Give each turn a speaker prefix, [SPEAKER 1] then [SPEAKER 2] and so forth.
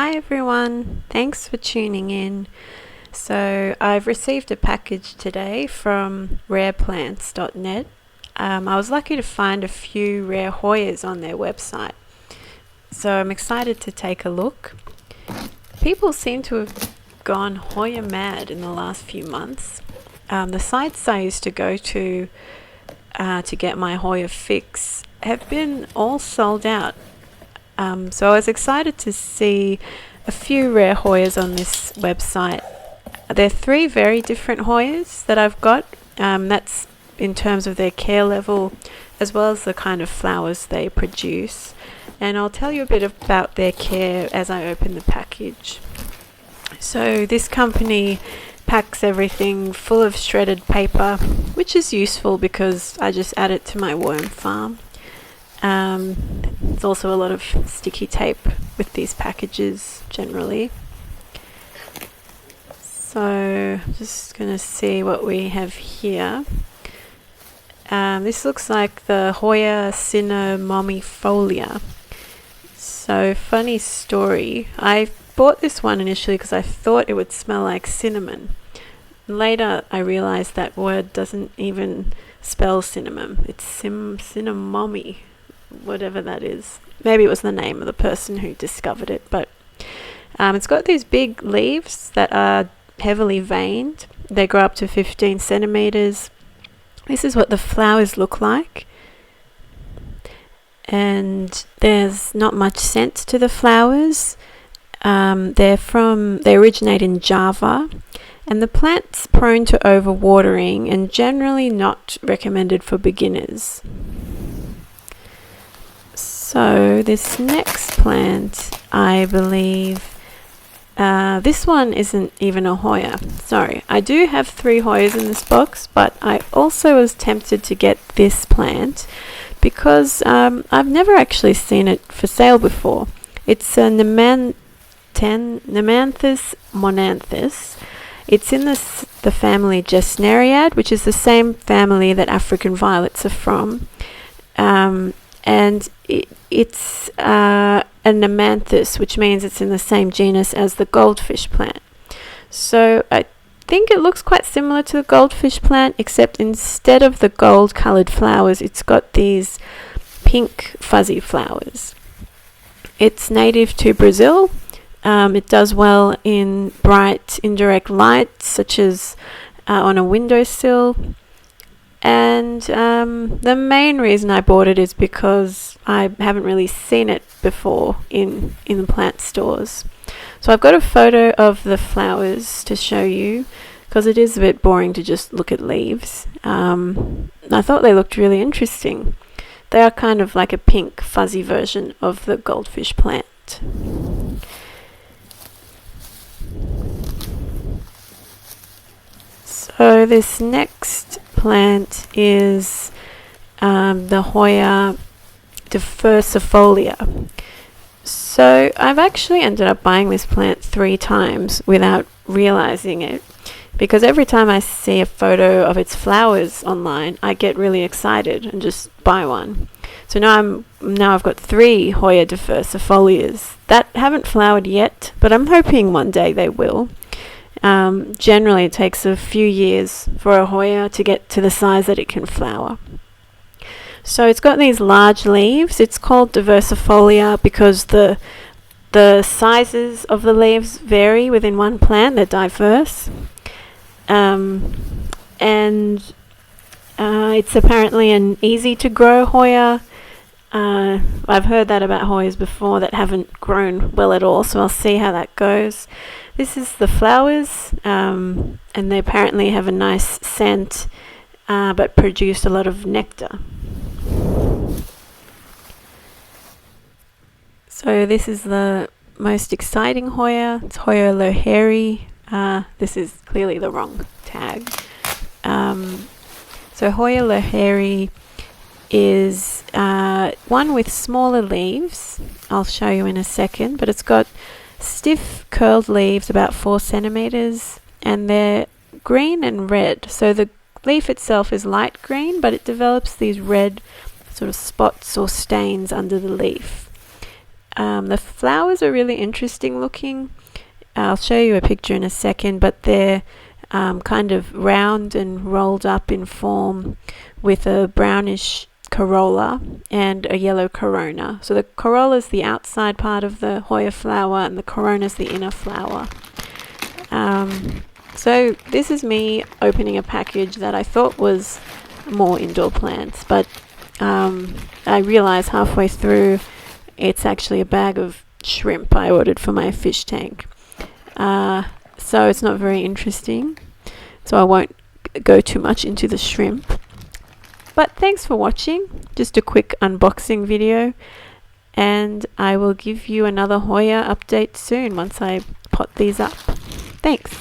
[SPEAKER 1] Hi everyone, thanks for tuning in. So I've received a package today from rareplants.net. I was lucky to find a few rare Hoyas on their website, so I'm excited to take a look. People seem to have gone Hoya mad in the last few months. The sites I used to go to get my Hoya fix have been all sold out. So I was excited to see a few rare Hoyas on this website. There are 3 very different Hoyas that I've got. That's in terms of their care level as well as the kind of flowers they produce. And I'll tell you a bit about their care as I open the package. So this company packs everything full of shredded paper, which is useful because I just add it to my worm farm. There's also a lot of sticky tape with these packages generally. So I'm just going to see what we have here. This looks like the Hoya cinnamomifolia. So funny story, I bought this one initially because I thought it would smell like cinnamon. Later I realized that word doesn't even spell cinnamon, it's cinnamomi, whatever that is. Maybe it was the name of the person who discovered it, but it's got these big leaves that are heavily veined. They grow up to 15 centimeters. This is what the flowers look like, and there's not much scent to the flowers. They originate in Java, and the plant's prone to overwatering and generally not recommended for beginners. So this next plant, I believe, this one isn't even a Hoya. Sorry, I do have 3 Hoyas in this box, but I also was tempted to get this plant because I've never actually seen it for sale before. It's a Nematanthus monanthos. It's in the family Gesneriad, which is the same family that African violets are from. And it's a Nematanthus, which means it's in the same genus as the goldfish plant. So I think it looks quite similar to the goldfish plant, except instead of the gold coloured flowers, it's got these pink fuzzy flowers. It's native to Brazil. It does well in bright indirect light, such as on a windowsill. And the main reason I bought it is because I haven't really seen it before in the plant stores. So I've got a photo of the flowers to show you because it is a bit boring to just look at leaves. I thought they looked really interesting. They are kind of like a pink fuzzy version of the goldfish plant. So this next plant is the Hoya diversifolia. So I've actually ended up buying this plant 3 times without realizing it, because every time I see a photo of its flowers online, I get really excited and just buy one. So now I've got 3 Hoya diversifolias that haven't flowered yet, but I'm hoping one day they will. Generally it takes a few years for a Hoya to get to the size that it can flower. So it's got these large leaves. It's called diversifolia because the sizes of the leaves vary within one plant. They're diverse. It's apparently an easy to grow Hoya. I've heard that about Hoyas before that haven't grown well at all, so I'll see how that goes. This is the flowers, and they apparently have a nice scent, but produce a lot of nectar. So this is the most exciting Hoya. It's Hoya loheri. This is clearly the wrong tag. So Hoya loheri is one with smaller leaves. I'll show you in a second, but it's got stiff curled leaves about 4 centimeters, and they're green and red. So the leaf itself is light green, but it develops these red sort of spots or stains under the leaf. The flowers are really interesting looking. I'll show you a picture in a second, but they're kind of round and rolled up in form with a brownish corolla and a yellow corona. So the corolla is the outside part of the Hoya flower and the corona is the inner flower. So this is me opening a package that I thought was more indoor plants, but I realized halfway through it's actually a bag of shrimp I ordered for my fish tank. So it's not very interesting, so I won't go too much into the shrimp. But thanks for watching, just a quick unboxing video, and I will give you another Hoya update soon once I pot these up. Thanks.